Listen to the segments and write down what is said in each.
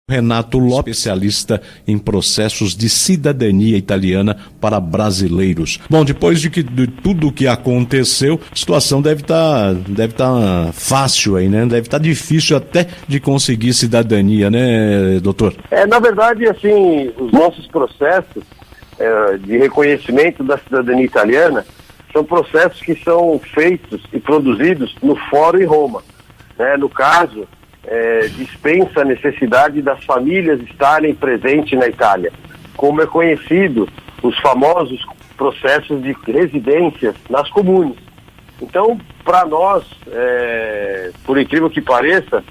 Renato Lopes, especialista em processos de cidadania italiana para brasileiros. Bom, depois de tudo o que aconteceu, a situação deve estar fácil aí, né? Deve estar difícil até de conseguir cidadania, né, doutor? Na verdade, assim, os nossos processos de reconhecimento da cidadania italiana são processos que são feitos e produzidos no Fórum em Roma, né? No caso, dispensa a necessidade das famílias estarem presentes na Itália. Como é conhecido, os famosos processos de residências nas comunes. Então, para nós, por incrível que pareça,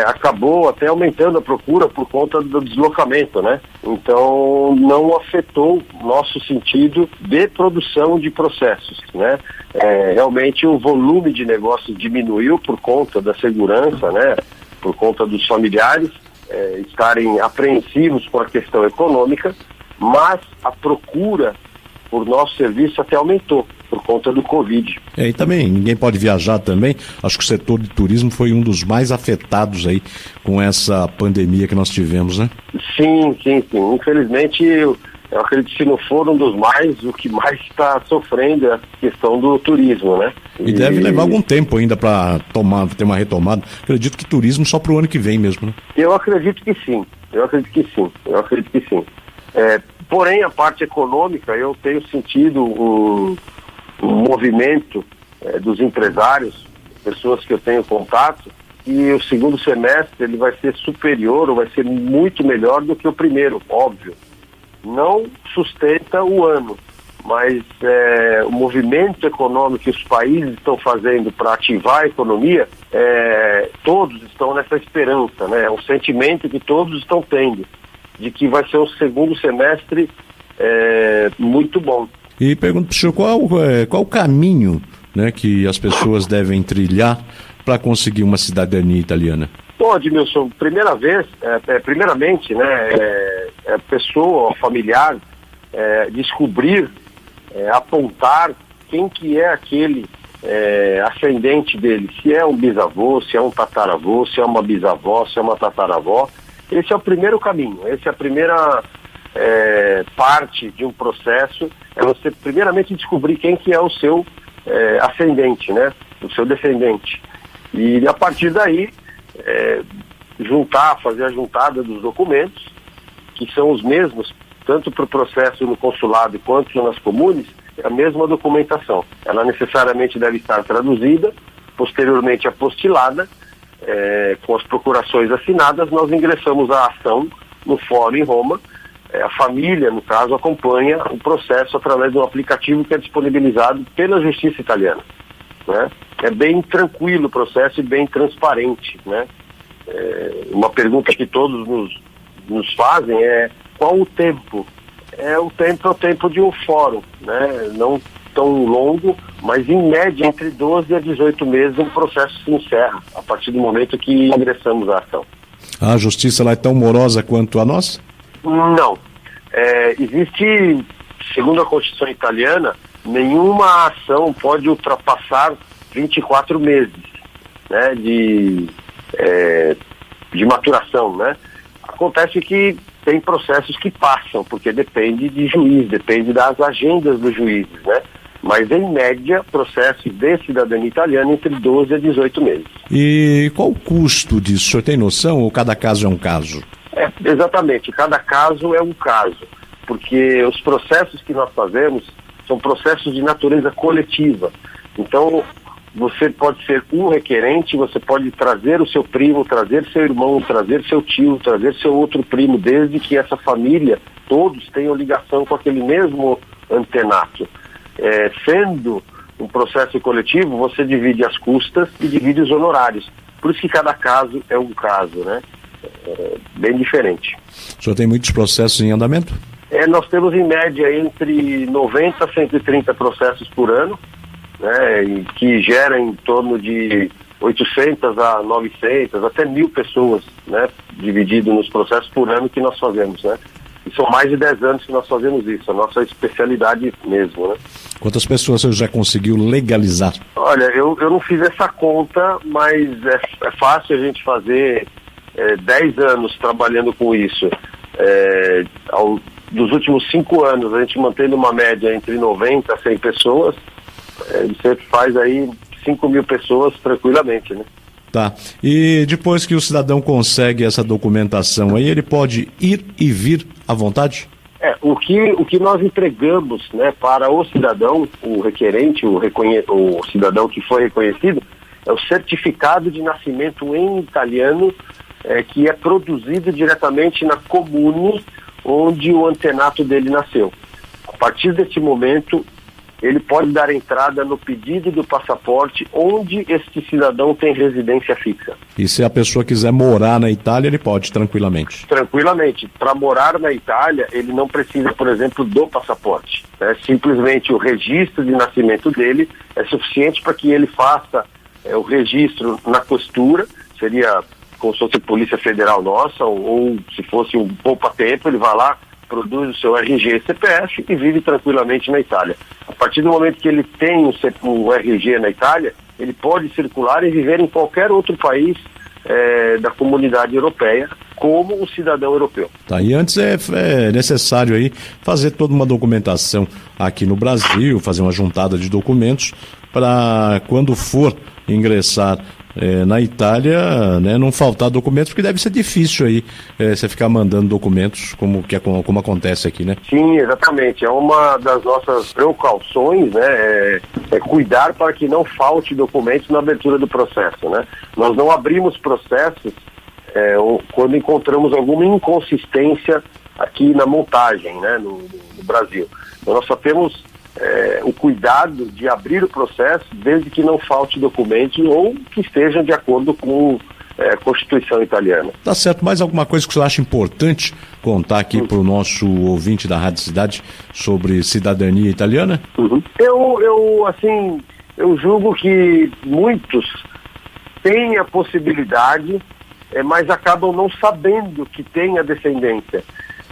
acabou até aumentando a procura por conta do deslocamento, né? Então, não afetou nosso sentido de produção de processos, né? Realmente o volume de negócios diminuiu por conta da segurança, né? Por conta dos familiares estarem apreensivos com a questão econômica, mas a procura por nosso serviço até aumentou por conta do Covid. E também, ninguém pode viajar também. Acho que o setor de turismo foi um dos mais afetados aí com essa pandemia que nós tivemos, né? Sim. Infelizmente, eu acredito que se não for um dos mais, o que mais está sofrendo é a questão do turismo, né? E deve levar algum tempo ainda para ter uma retomada. Acredito que turismo só para o ano que vem mesmo, né? Eu acredito que sim. Porém, a parte econômica, eu tenho sentido um movimento dos empresários, pessoas que eu tenho contato, e o segundo semestre ele vai ser superior, ou vai ser muito melhor do que o primeiro, óbvio. Não sustenta o ano, mas o movimento econômico que os países estão fazendo para ativar a economia, todos estão nessa esperança, né? É um sentimento que todos estão tendo, de que vai ser um segundo semestre muito bom. E pergunto para o senhor qual o caminho, né, que as pessoas devem trilhar para conseguir uma cidadania italiana? Bom, Edmilson, primeiramente, né, a pessoa, o familiar, descobrir, apontar quem que é aquele ascendente dele, se é um bisavô, se é um tataravô, se é uma bisavó, se é uma tataravó. Esse é o primeiro caminho, essa é a primeira parte de um processo, é você primeiramente descobrir quem que é o seu ascendente, né, o seu descendente. E a partir daí, fazer a juntada dos documentos, que são os mesmos, tanto para o processo no consulado quanto nas comunes, é a mesma documentação. Ela necessariamente deve estar traduzida, posteriormente apostilada, com as procurações assinadas, nós ingressamos a ação no Fórum em Roma. A família, no caso, acompanha o processo através de um aplicativo que é disponibilizado pela Justiça Italiana, né? É bem tranquilo o processo e bem transparente, né? Uma pergunta que todos nos fazem é: qual o tempo? O tempo de um fórum, né? Não tão longo, mas em média entre 12 a 18 meses um processo se encerra, a partir do momento que ingressamos a ação. A justiça lá é tão morosa quanto a nossa? Não. Existe, segundo a Constituição italiana, nenhuma ação pode ultrapassar 24 meses, né, de maturação, né? Acontece que tem processos que passam, porque depende de juiz, depende das agendas dos juízes, né? Mas, em média, processo de cidadania italiana entre 12 a 18 meses. E qual o custo disso? O senhor tem noção ou cada caso é um caso? Exatamente, cada caso é um caso, porque os processos que nós fazemos são processos de natureza coletiva. Então, você pode ser um requerente, você pode trazer o seu primo, trazer seu irmão, trazer seu tio, trazer seu outro primo, desde que essa família, todos tenham ligação com aquele mesmo antenato. Sendo um processo coletivo, você divide as custas e divide os honorários. Por isso que cada caso é um caso, né? Bem diferente. O senhor tem muitos processos em andamento? Nós temos em média entre 90 a 130 processos por ano, né, e que gera em torno de 800 a 900, até 1.000 pessoas, né, dividido nos processos por ano que nós fazemos, né? E são mais de 10 anos que nós fazemos isso, a nossa especialidade mesmo, né? Quantas pessoas você já conseguiu legalizar? Olha, eu não fiz essa conta, mas é fácil a gente fazer 10 anos trabalhando com isso, dos últimos 5 anos a gente mantém uma média entre 90 a 100 pessoas, você faz aí 5.000 pessoas tranquilamente, né? Tá. E depois que o cidadão consegue essa documentação aí, ele pode ir e vir à vontade? O que nós entregamos, né, para o cidadão, o requerente, o cidadão que foi reconhecido, é o certificado de nascimento em italiano, que é produzido diretamente na comune onde o antenato dele nasceu. A partir desse momento, ele pode dar entrada no pedido do passaporte onde este cidadão tem residência fixa. E se a pessoa quiser morar na Itália, ele pode tranquilamente? Tranquilamente. Para morar na Itália, ele não precisa, por exemplo, do passaporte. Simplesmente o registro de nascimento dele é suficiente para que ele faça o registro na costura, seria como se fosse Polícia Federal nossa, ou se fosse um poupa-tempo, ele vai lá, produz o seu RG e CPF e vive tranquilamente na Itália. A partir do momento que ele tem o RG na Itália, ele pode circular e viver em qualquer outro país da comunidade europeia, como o cidadão europeu. Tá, e antes é necessário aí fazer toda uma documentação aqui no Brasil, fazer uma juntada de documentos para quando for ingressar na Itália, né, não faltar documentos, porque deve ser difícil aí você ficar mandando documentos como acontece aqui, né? Sim, exatamente. É uma das nossas precauções, né? É cuidar para que não falte documentos na abertura do processo, né? Nós não abrimos processos quando encontramos alguma inconsistência aqui na montagem, né, no Brasil. Então, nós só temos o cuidado de abrir o processo desde que não falte documentos ou que estejam de acordo com a Constituição italiana. Tá certo. Mais alguma coisa que você acha importante contar aqui para o nosso ouvinte da Rádio Cidade sobre cidadania italiana? Uhum. Eu julgo que muitos têm a possibilidade, mas acabam não sabendo que têm a descendência.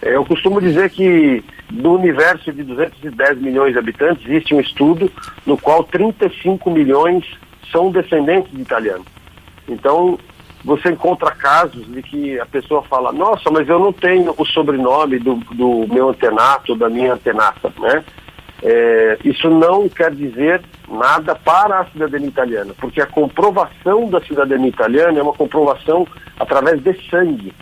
Eu costumo dizer que do universo de 210 milhões de habitantes existe um estudo no qual 35 milhões são descendentes de italianos. Então, você encontra casos de que a pessoa fala: nossa, mas eu não tenho o sobrenome do meu antenato, da minha antenata, né? Isso não quer dizer nada para a cidadania italiana, porque a comprovação da cidadania italiana é uma comprovação através de sangue.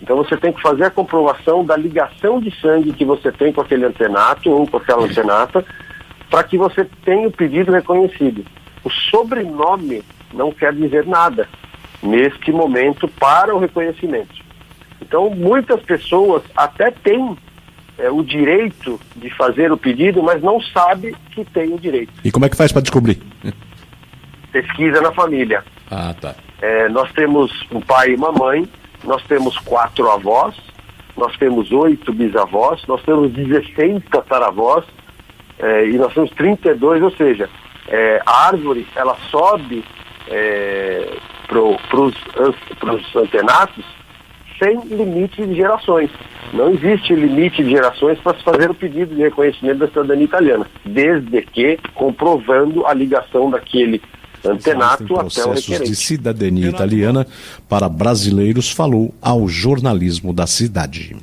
Então você tem que fazer a comprovação da ligação de sangue que você tem com aquele antenato ou com aquela antenata para que você tenha o pedido reconhecido. O sobrenome não quer dizer nada neste momento para o reconhecimento. Então muitas pessoas até têm o direito de fazer o pedido, mas não sabe que tem o direito. E como é que faz para descobrir? Pesquisa na família. Ah, tá. Nós temos um pai e uma mãe, nós temos 4 avós, nós temos 8 bisavós, nós temos 16 tataravós e nós temos 32, ou seja, a árvore ela sobe para os antenatos sem limite de gerações. Não existe limite de gerações para se fazer o pedido de reconhecimento da cidadania italiana, desde que comprovando a ligação daquele antenato até o processos requerente. De cidadania italiana para brasileiros, falou ao jornalismo da cidade.